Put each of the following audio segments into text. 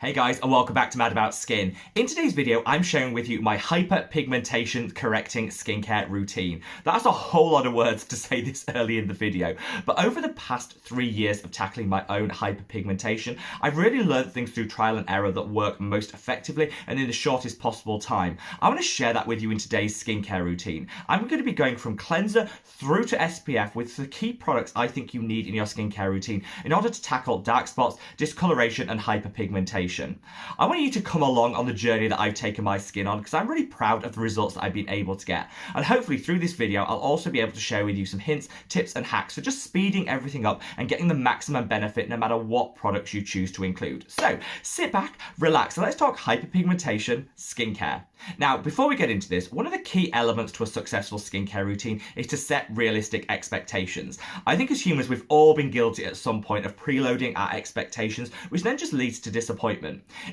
Hey guys, and welcome back to Mad About Skin. In today's video, I'm sharing with you my hyperpigmentation correcting skincare routine. That's a whole lot of words to say this early in the video, but over the past 3 years of tackling my own hyperpigmentation, I've really learned things through trial and error that work most effectively and in the shortest possible time. I want to share that with you in today's skincare routine. I'm going to be going from cleanser through to SPF with the key products I think you need in your skincare routine in order to tackle dark spots, discoloration, and hyperpigmentation. I want you to come along on the journey that I've taken my skin on because I'm really proud of the results that I've been able to get. And hopefully through this video, I'll also be able to share with you some hints, tips, and hacks for just speeding everything up and getting the maximum benefit no matter what products you choose to include. So sit back, relax, and let's talk hyperpigmentation skincare. Now, before we get into this, one of the key elements to a successful skincare routine is to set realistic expectations. I think as humans, we've all been guilty at some point of preloading our expectations, which then just leads to disappointment.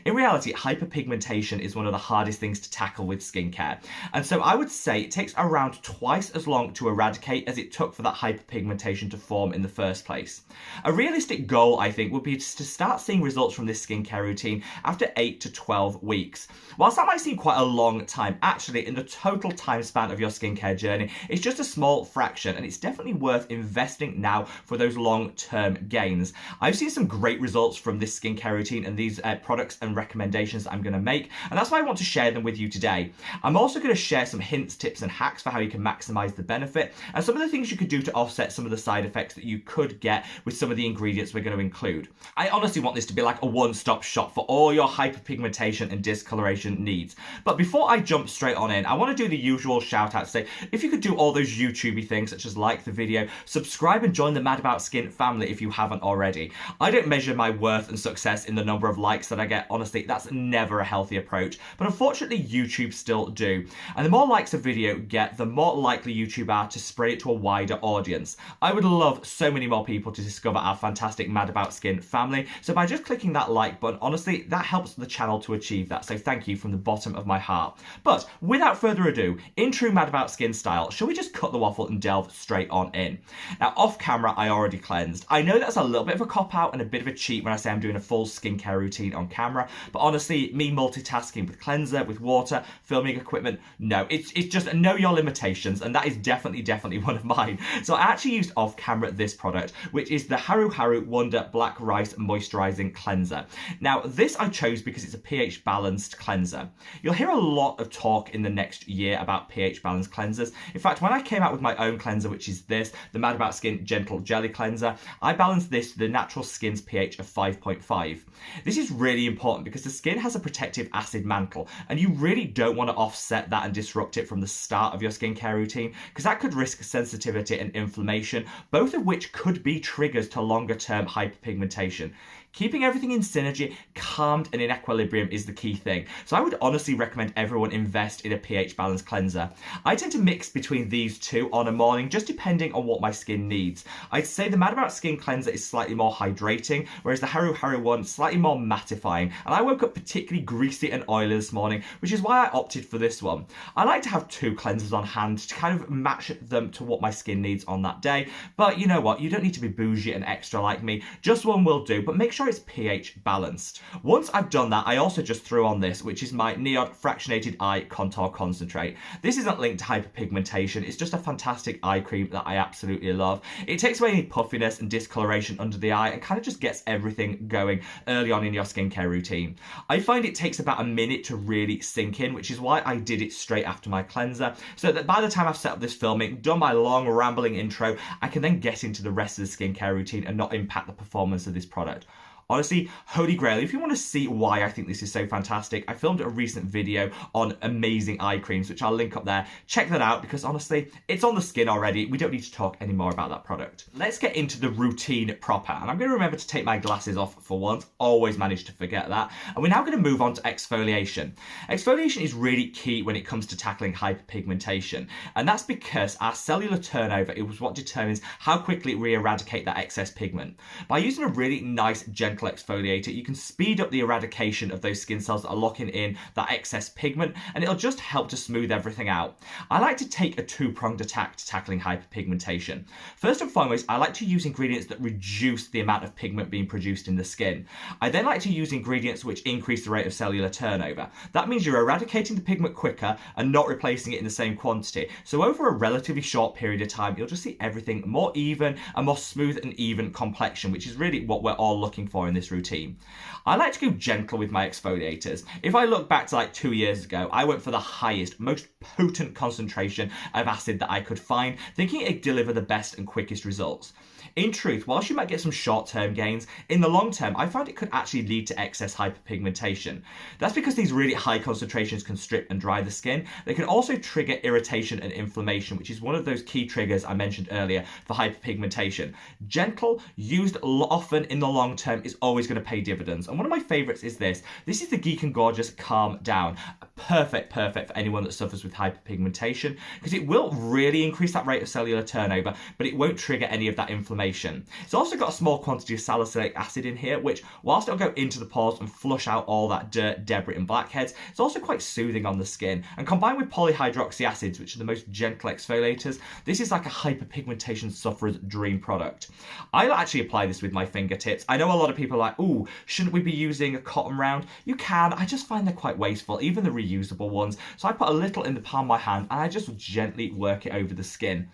In reality, hyperpigmentation is one of the hardest things to tackle with skincare. And so I would say it takes around twice as long to eradicate as it took for that hyperpigmentation to form in the first place. A realistic goal, I think, would be to start seeing results from this skincare routine after 8 to 12 weeks. Whilst that might seem quite a long time, actually in the total time span of your skincare journey, it's just a small fraction, and it's definitely worth investing now for those long-term gains. I've seen some great results from this skincare routine and these products and recommendations that I'm going to make, and that's why I want to share them with you today. I'm also going to share some hints, tips, and hacks for how you can maximize the benefit and some of the things you could do to offset some of the side effects that you could get with some of the ingredients we're going to include. I honestly want this to be like a one-stop shop for all your hyperpigmentation and discoloration needs. But before I jump straight on in, I want to do the usual shout out to say, if you could do all those YouTubey things such as like the video, subscribe, and join the Mad About Skin family if you haven't already. I don't measure my worth and success in the number of likes that I get. Honestly, that's never a healthy approach, but unfortunately YouTube still do. And the more likes a video get, the more likely YouTube are to spread it to a wider audience. I would love so many more people to discover our fantastic Mad About Skin family, so by just clicking that like button, honestly, that helps the channel to achieve that, so thank you from the bottom of my heart. But without further ado, in true Mad About Skin style, shall we just cut the waffle and delve straight on in? Now, off camera, I already cleansed. I know that's a little bit of a cop-out and a bit of a cheat when I say I'm doing a full skincare routine on camera, but honestly, me multitasking with cleanser, with water, filming equipment, no, it's just know your limitations, and that is definitely one of mine. So I actually used off camera this product, which is the Haru Haru Wonder Black Rice Moisturizing Cleanser. Now, this I chose because it's a pH balanced cleanser. You'll hear a lot of talk in the next year about pH balanced cleansers. In fact, when I came out with my own cleanser, which is this, the Mad About Skin Gentle Jelly Cleanser, I balanced this to the natural skin's pH of 5.5. This is really important because the skin has a protective acid mantle, and you really don't want to offset that and disrupt it from the start of your skincare routine, because that could risk sensitivity and inflammation, both of which could be triggers to longer term hyperpigmentation. Keeping everything in synergy, calmed, and in equilibrium is the key thing. So I would honestly recommend everyone invest in a pH balanced cleanser. I tend to mix between these two on a morning, just depending on what my skin needs. I'd say the Mad About Skin cleanser is slightly more hydrating, whereas the Haru Haru one slightly more mattifying. And I woke up particularly greasy and oily this morning, which is why I opted for this one. I like to have two cleansers on hand to kind of match them to what my skin needs on that day. But you know what? You don't need to be bougie and extra like me. Just one will do, but make sure it's pH balanced. Once I've done that, I also just threw on this, which is my Neod Fractionated Eye Contour Concentrate. This isn't linked to hyperpigmentation, it's just a fantastic eye cream that I absolutely love. It takes away any puffiness and discoloration under the eye and kind of just gets everything going early on in your skincare routine. I find it takes about a minute to really sink in, which is why I did it straight after my cleanser, so that by the time I've set up this filming, done my long rambling intro, I can then get into the rest of the skincare routine and not impact the performance of this product. Honestly, holy grail. If you want to see why I think this is so fantastic, I filmed a recent video on amazing eye creams, which I'll link up there. Check that out because honestly, it's on the skin already. We don't need to talk anymore about that product. Let's get into the routine proper. And I'm going to remember to take my glasses off for once. Always manage to forget that. And we're now going to move on to exfoliation. Exfoliation is really key when it comes to tackling hyperpigmentation. And that's because our cellular turnover is what determines how quickly we eradicate that excess pigment. By using a really nice, gentle gentle exfoliator, you can speed up the eradication of those skin cells that are locking in that excess pigment, and it'll just help to smooth everything out. I like to take a two-pronged attack to tackling hyperpigmentation. First and foremost, I like to use ingredients that reduce the amount of pigment being produced in the skin. I then like to use ingredients which increase the rate of cellular turnover. That means you're eradicating the pigment quicker and not replacing it in the same quantity. So over a relatively short period of time, you'll just see everything more even and more smooth and even complexion, which is really what we're all looking for in this routine. I like to go gentle with my exfoliators. If I look back to like 2 years ago, I went for the highest, most potent concentration of acid that I could find, thinking it'd deliver the best and quickest results. In truth, whilst you might get some short-term gains, in the long term, I found it could actually lead to excess hyperpigmentation. That's because these really high concentrations can strip and dry the skin. They can also trigger irritation and inflammation, which is one of those key triggers I mentioned earlier for hyperpigmentation. Gentle, used often in the long term, is always going to pay dividends. And one of my favorites is this. This is the Geek and Gorgeous Calm Down. Perfect for anyone that suffers with hyperpigmentation, because it will really increase that rate of cellular turnover, but it won't trigger any of that inflammation. It's also got a small quantity of salicylic acid in here, which, whilst it'll go into the pores and flush out all that dirt, debris and blackheads, it's also quite soothing on the skin. And combined with polyhydroxy acids, which are the most gentle exfoliators, this is like a hyperpigmentation sufferer's dream product. I actually apply this with my fingertips. I know a lot of people are like, ooh, shouldn't we be using a cotton round? You can. I just find they're quite wasteful, even the reusable ones. So I put a little in the palm of my hand and I just gently work it over the skin.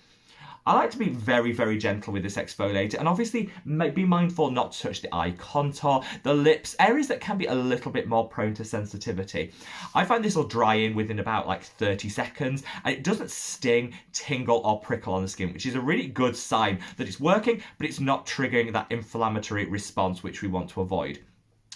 I like to be very gentle with this exfoliator, and obviously be mindful not to touch the eye contour, the lips, areas that can be a little bit more prone to sensitivity. I find this will dry in within about like 30 seconds, and it doesn't sting, tingle or prickle on the skin, which is a really good sign that it's working, but it's not triggering that inflammatory response which we want to avoid.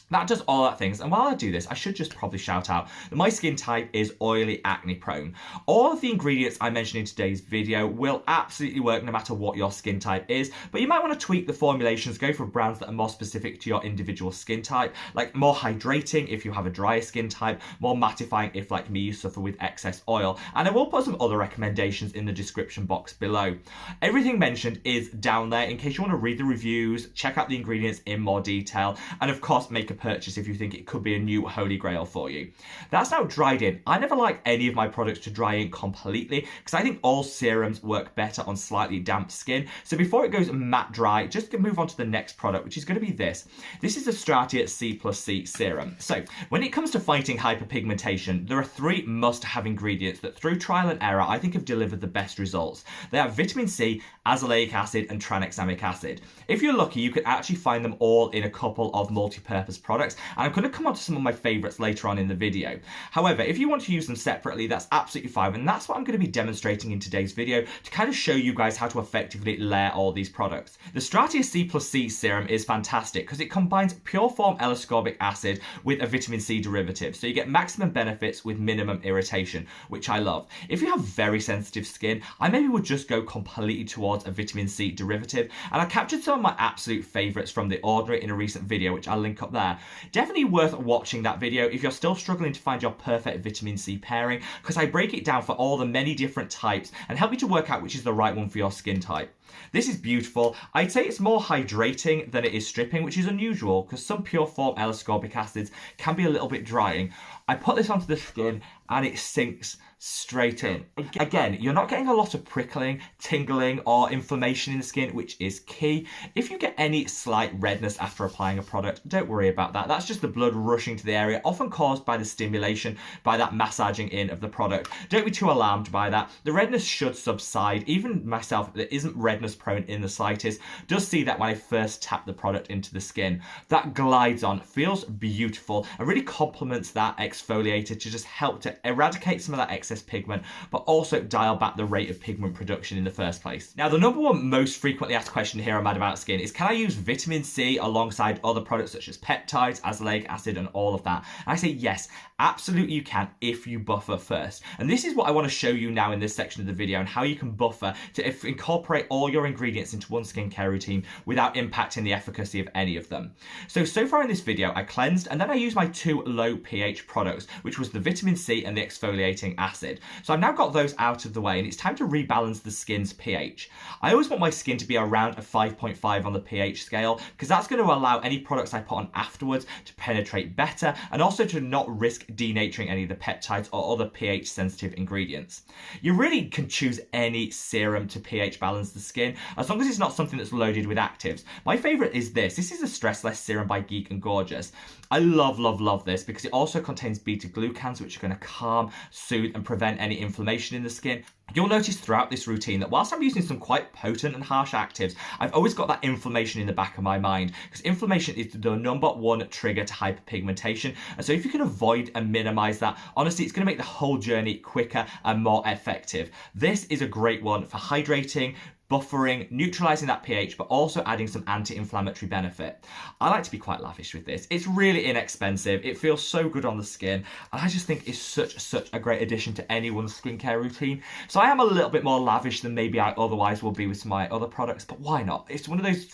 That does all that things, and while I do this, I should just probably shout out that my skin type is oily, acne prone. All of the ingredients I mentioned in today's video will absolutely work no matter what your skin type is, but you might want to tweak the formulations, go for brands that are more specific to your individual skin type, like more hydrating if you have a drier skin type, more mattifying if, like me, you suffer with excess oil, and I will put some other recommendations in the description box below. Everything mentioned is down there in case you want to read the reviews, check out the ingredients in more detail, and of course make a purchase if you think it could be a new holy grail for you. That's now dried in. I never like any of my products to dry in completely because I think all serums work better on slightly damp skin. So before it goes matte dry, just move on to the next product, which is going to be this. This is the Stratia C+C serum. So when it comes to fighting hyperpigmentation, there are 3 must-have ingredients that through trial and error I think have delivered the best results. They are vitamin C, azelaic acid and tranexamic acid. If you're lucky, you can actually find them all in a couple of multi-purpose products, and I'm going to come on to some of my favorites later on in the video. However, if you want to use them separately, that's absolutely fine, and that's what I'm going to be demonstrating in today's video to kind of show you guys how to effectively layer all these products. The Stratia C+C serum is fantastic because it combines pure form L-ascorbic acid with a vitamin C derivative, so you get maximum benefits with minimum irritation, which I love. If you have very sensitive skin, I maybe would just go completely towards a vitamin C derivative, and I captured some of my absolute favorites from The Ordinary in a recent video, which I'll link up there. Definitely worth watching that video if you're still struggling to find your perfect vitamin C pairing, because I break it down for all the many different types and help you to work out which is the right one for your skin type. This is beautiful. I'd say it's more hydrating than it is stripping, which is unusual because some pure form L-ascorbic acids can be a little bit drying. I put this onto the skin and it sinks straight in. Again, you're not getting a lot of prickling, tingling or inflammation in the skin, which is key. If you get any slight redness after applying a product, don't worry about that. That's just the blood rushing to the area, often caused by the stimulation, by that massaging in of the product. Don't be too alarmed by that. The redness should subside. Even myself, that isn't redness prone in the slightest, does see that when I first tap the product into the skin. That glides on, feels beautiful, and really complements that exfoliator to just help to eradicate some of that excess pigment, but also dial back the rate of pigment production in the first place. Now, the number one most frequently asked question here on Mad About Skin is, can I use vitamin C alongside other products such as peptides, azelaic acid, and all of that? And I say yes, absolutely you can if you buffer first. And this is what I want to show you now in this section of the video, and how you can buffer to incorporate all all your ingredients into one skincare routine without impacting the efficacy of any of them. So far in this video, I cleansed and then I used my 2 low pH products, which was the vitamin C and the exfoliating acid. So I've now got those out of the way and it's time to rebalance the skin's pH. I always want my skin to be around a 5.5 on the pH scale because that's going to allow any products I put on afterwards to penetrate better and also to not risk denaturing any of the peptides or other pH sensitive ingredients. You really can choose any serum to pH balance the skin as long as it's not something that's loaded with actives. My favourite is this. This is a Stress Less serum by Geek and Gorgeous. I love this because it also contains beta-glucans, which are going to calm, soothe and prevent any inflammation in the skin. You'll notice throughout this routine that whilst I'm using some quite potent and harsh actives, I've always got that inflammation in the back of my mind because inflammation is the #1 trigger to hyperpigmentation. And so if you can avoid and minimize that, honestly, it's going to make the whole journey quicker and more effective. This is a great one for hydrating, buffering, neutralizing that pH, but also adding some anti-inflammatory benefit. I like to be quite lavish with this. It's really inexpensive. It feels so good on the skin. And I just think it's such a great addition to anyone's skincare routine. So I am a little bit more lavish than maybe I otherwise will be with some of my other products, but why not? It's one of those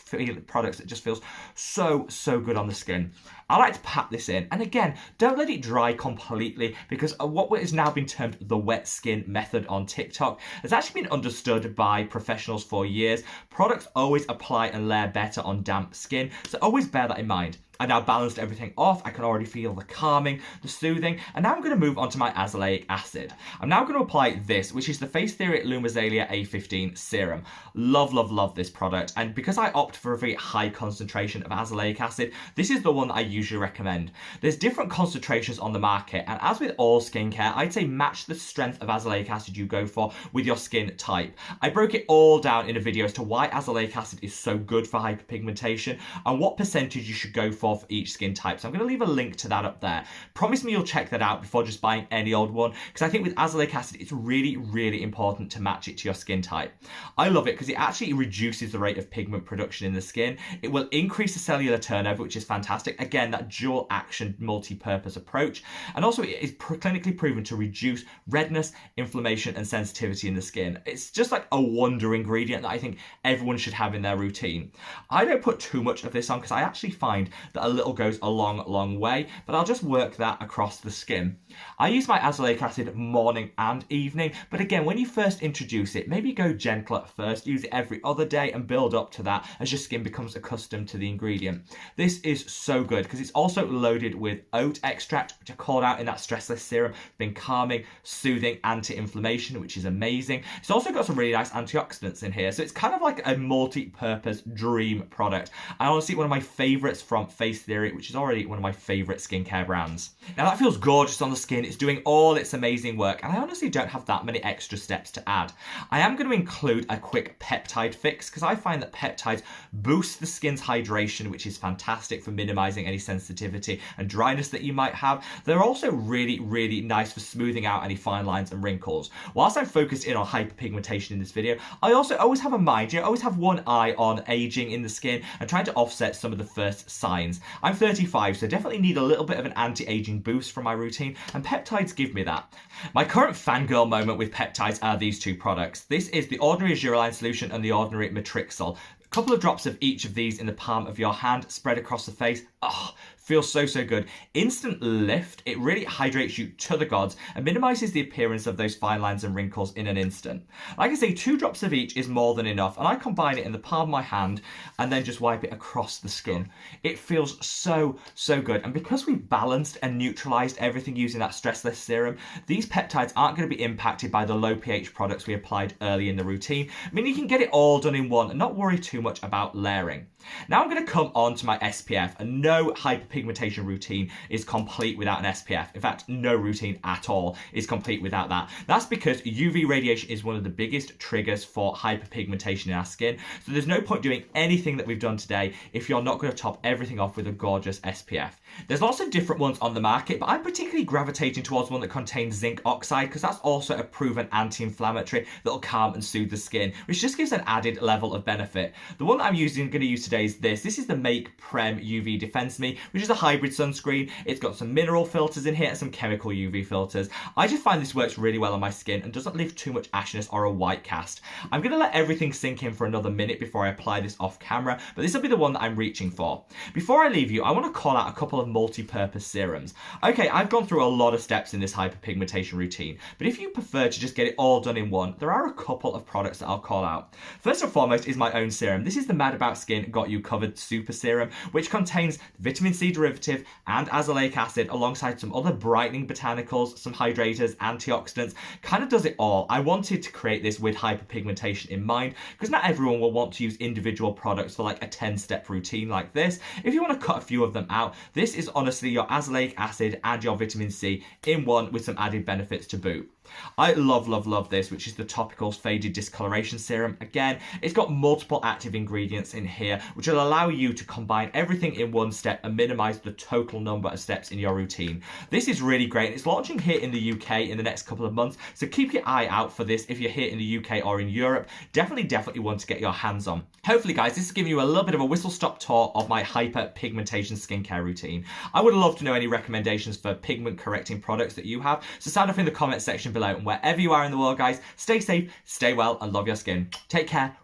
products that just feels so good on the skin. I like to pat this in, and again, don't let it dry completely because what has now been termed the wet skin method on TikTok has actually been understood by professionals for years. Products always apply and layer better on damp skin, so always bear that in mind. I now balanced everything off. I can already feel the calming, the soothing, and now I'm going to move on to my azelaic acid. I'm now going to apply this, which is the Face Theory Lumizalia A15 serum. Love this product, and because I opt for a very high concentration of azelaic acid, this is the one that I usually recommend. There's different concentrations on the market, and as with all skincare, I'd say match the strength of azelaic acid you go for with your skin type. I broke it all down in a video as to why azelaic acid is so good for hyperpigmentation and what percentage you should go for each skin type. So I'm going to leave a link to that up there. Promise me you'll check that out before just buying any old one, because I think with azelaic acid it's really important to match it to your skin type. I love it because it actually reduces the rate of pigment production in the skin. It will increase the cellular turnover, which is fantastic. Again, that dual action multi-purpose approach, and also it is clinically proven to reduce redness, inflammation and sensitivity in the skin. It's just like a wonder ingredient that I think everyone should have in their routine. I don't put too much of this on because I actually find that a little goes a long way, but I'll just work that across the skin. I use my azelaic acid morning and evening, but again, when you first introduce it, maybe go gentle at first, use it every other day and build up to that as your skin becomes accustomed to the ingredient. This is so good because it's also loaded with oat extract, which I called out in that Stress Less serum, been calming, soothing, anti-inflammation, which is amazing. It's also got some really nice antioxidants in here, so it's kind of like a multi-purpose dream product. I honestly, one of my favorites from Face Theory, which is already one of my favorite skincare brands. Now that feels gorgeous on the skin. It's doing all its amazing work, and I honestly don't have that many extra steps to add. I am going to include a quick peptide fix because I find that peptides boost the skin's hydration, which is fantastic for minimizing any sensitivity and dryness that you might have. They're also really nice for smoothing out any fine lines and wrinkles. Whilst I'm focused in on hyperpigmentation in this video, I also always have a mind, always have one eye on aging in the skin and trying to offset some of the first signs. I'm 35, so definitely need a little bit of an anti-aging boost from my routine, and peptides give me that. My current fangirl moment with peptides are these two products. This is the Ordinary Azuraline Solution and the Ordinary Matrixyl. A couple of drops of each of these in the palm of your hand, spread across the face. Oh, feels so good. Instant lift. It really hydrates you to the gods and minimizes the appearance of those fine lines and wrinkles in an instant. Like I say, 2 drops of each is more than enough, and I combine it in the palm of my hand and then just wipe it across the skin. It feels so good, and because we've balanced and neutralized everything using that Stress Less serum, these peptides aren't going to be impacted by the low pH products we applied early in the routine. I mean, you can get it all done in one and not worry too much about layering. Now I'm going to come on to my SPF, and no hyperpigmentation routine is complete without an SPF. In fact, no routine at all is complete without that. That's because UV radiation is one of the biggest triggers for hyperpigmentation in our skin, so there's no point doing anything that we've done today if you're not going to top everything off with a gorgeous SPF. There's lots of different ones on the market, but I'm particularly gravitating towards one that contains zinc oxide because that's also a proven anti-inflammatory that'll calm and soothe the skin, which just gives an added level of benefit. The one that I'm going to use today is this. This is the Make Prem UV Defense Me, which which is a hybrid sunscreen. It's got some mineral filters in here and some chemical UV filters. I just find this works really well on my skin and doesn't leave too much ashiness or a white cast. I'm going to let everything sink in for another minute before I apply this off camera, but this will be the one that I'm reaching for. Before I leave you, I want to call out a couple of multi-purpose serums. Okay, I've gone through a lot of steps in this hyperpigmentation routine, but if you prefer to just get it all done in one, there are a couple of products that I'll call out. First and foremost is my own serum. This is the Mad About Skin Got You Covered Super Serum, which contains vitamin C derivative and azelaic acid alongside some other brightening botanicals, some hydrators, antioxidants. Kind of does it all. I wanted to create this with hyperpigmentation in mind because not everyone will want to use individual products for like a 10-step routine like this. If you want to cut a few of them out, this is honestly your azelaic acid and your vitamin C in one with some added benefits to boot. I love this, which is the Topicals Faded Discoloration Serum. Again, it's got multiple active ingredients in here, which will allow you to combine everything in one step and minimize the total number of steps in your routine. This is really great, and it's launching here in the UK in the next couple of months, so keep your eye out for this if you're here in the UK or in Europe. Definitely want to get your hands on. Hopefully, guys, this is giving you a little bit of a whistle-stop tour of my hyperpigmentation skincare routine. I would love to know any recommendations for pigment-correcting products that you have, so sound off in the comment section below. And wherever you are in the world, guys, stay safe, stay well, and love your skin. Take care.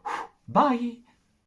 Bye.